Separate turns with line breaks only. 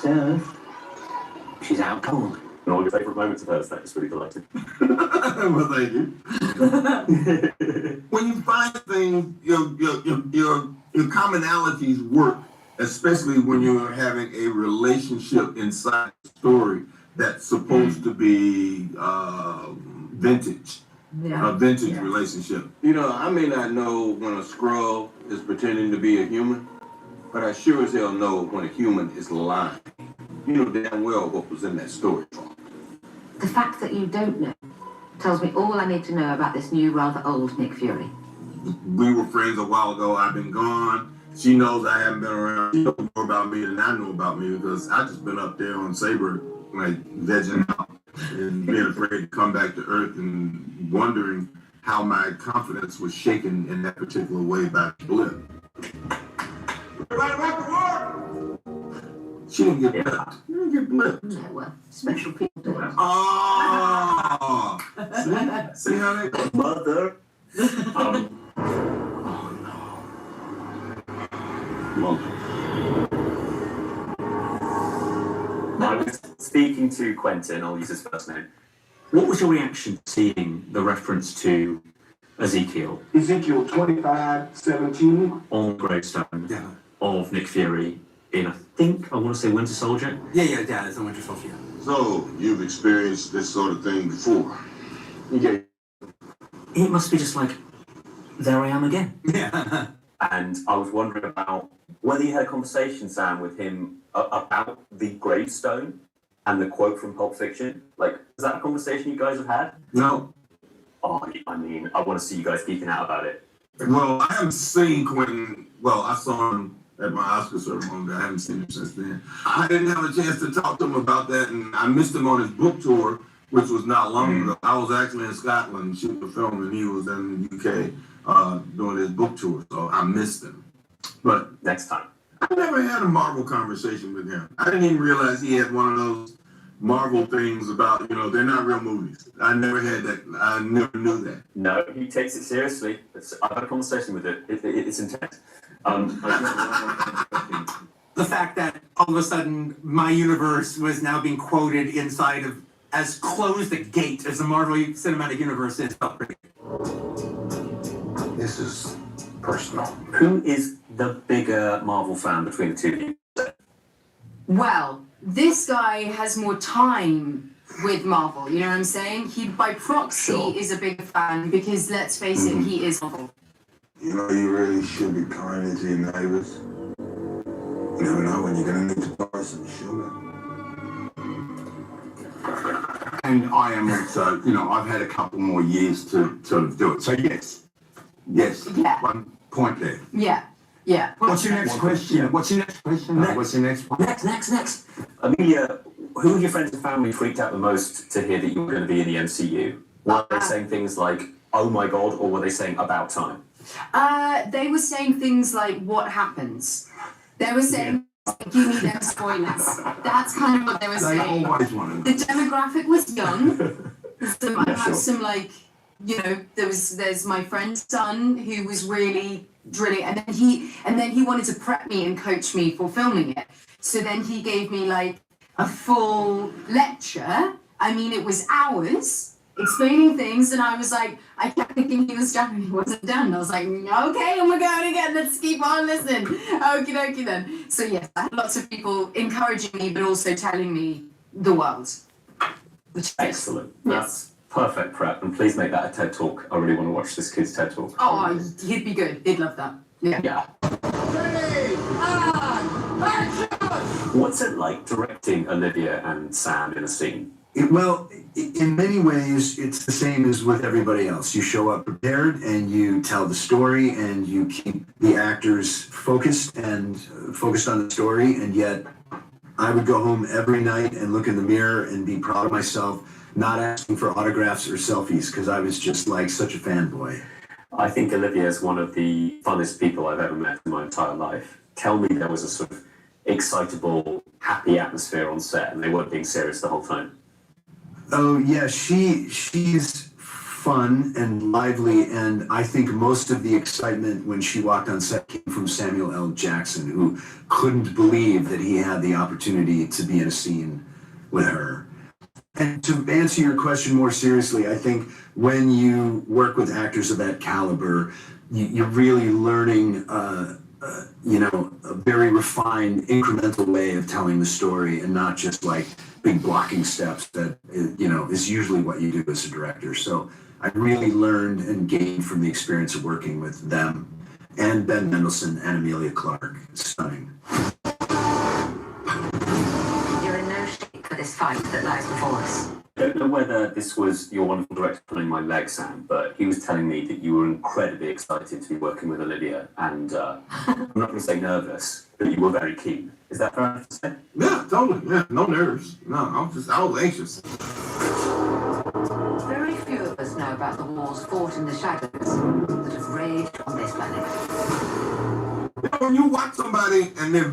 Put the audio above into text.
So, she's out cold.
And all your favourite moments of hers, that just really delighted.
Well, thank you. When you find things, your commonalities work, especially when you're having a relationship inside the story that's supposed to be vintage.
Yeah.
A vintage relationship.
You know, I may not know when a Skrull is pretending to be a human, but I sure as hell know when a human is lying. You know damn well what was in that story.
The fact that you don't know tells me all I need to know about this new, rather old Nick Fury.
We were friends a while ago. I've been gone. She knows I haven't been around. She knows more about me than I know about me because I've just been up there on Saber, like, vegging out and being afraid to come back to Earth and wondering how my confidence was shaken in that particular way by the blip. Everybody back to work! She didn't get blipped. She didn't get blipped.
No, well, special people do it.
Oh! See how they...
Mother. I was speaking to Quentin, I'll use his first name.
What was your reaction to seeing the reference to Ezekiel
Ezekiel 25:17
on the gravestone of Nick Fury in, I want to say Winter Soldier?
Yeah, it's on Winter Soldier.
So, you've experienced this sort of thing before?
Yeah. It must be just like, there I am again.
Yeah.
And I was wondering about whether you had a conversation, Sam, with him about the gravestone and the quote from Pulp Fiction. Like, is that a conversation you guys have had?
No.
Oh, I mean, I want to see you guys geeking out about it.
Well, I haven't seen Quentin. Well, I saw him at my Oscar ceremony. I haven't seen him since then. I didn't have a chance to talk to him about that, and I missed him on his book tour, which was not long ago. I was actually in Scotland shooting a film, and he was in the UK doing his book tour, so I missed him. But
Next time.
I never had a Marvel conversation with him. I didn't even realize he had one of those Marvel things about, they're not real movies. I never had that. I never knew that.
No, he takes it seriously. I've had a conversation with it. It's intense.
The fact that all of a sudden my universe was now being quoted inside of as closed a gate as the Marvel Cinematic Universe is felt pretty.
This is personal.
Who is the bigger Marvel fan between the two of you?
Well, this guy has more time with Marvel, you know what I'm saying? He, by proxy, is a big fan because, let's face it, he is Marvel.
You know, you really should be kind to your neighbors. You never know when you're going to need to buy some sugar.
And I am also, I've had a couple more years to sort of do it. So yes.
Yeah.
1 point there.
Yeah.
What's your next question? What's your next question? What's your next one?
Next. Amelia, who of your friends and family freaked out the most to hear that you were going to be in the MCU? Were they saying things like, oh my god, or were they saying about time?
They were saying things like, what happens? They were saying, give me them spoilers. That's kind of what they were saying.
They always want to know.
The demographic was young. I have some, there's my friend's son who was really drilling, and then he wanted to prep me and coach me for filming it. So then he gave me like a full lecture. I mean, it was hours explaining things, and I was like, I kept thinking he was done and he wasn't done. I was like, okay, I'm going again. Let's keep on listening. Okie dokie then. So yes, I had lots of people encouraging me, but also telling me the world.
Excellent.
Yes.
That's perfect prep, and please make that a TED Talk. I really want to watch this kid's TED Talk.
Oh, he'd be good. He'd love that. Yeah.
What's it like directing Olivia and Sam in a scene?
Well, in many ways, it's the same as with everybody else. You show up prepared and you tell the story and you keep the actors focused on the story. And yet I would go home every night and look in the mirror and be proud of myself, not asking for autographs or selfies because I was just like such a fanboy.
I think Olivia is one of the funnest people I've ever met in my entire life. Tell me there was a sort of excitable, happy atmosphere on set and they weren't being serious the whole time.
Oh yeah, she's fun and lively, and I think most of the excitement when she walked on set came from Samuel L. Jackson, who couldn't believe that he had the opportunity to be in a scene with her. And to answer your question more seriously, I think when you work with actors of that caliber, you're really learning, a very refined, incremental way of telling the story, and not just like big blocking steps that, is usually what you do as a director. So I really learned and gained from the experience of working with them and Ben Mendelsohn and Emilia Clarke. Stunning.
You're in no shape for this fight that lies before us.
I don't know whether this was your wonderful director pulling my leg, Sam, but he was telling me that you were incredibly excited to be working with Olivia, and I'm not going to say nervous, but you were very keen. Is that fair enough to say?
Yeah, totally. Yeah, no nerves. No, I was anxious.
Very few of us know about the wars fought in the shadows that have raged on this planet.
When you watch somebody and they're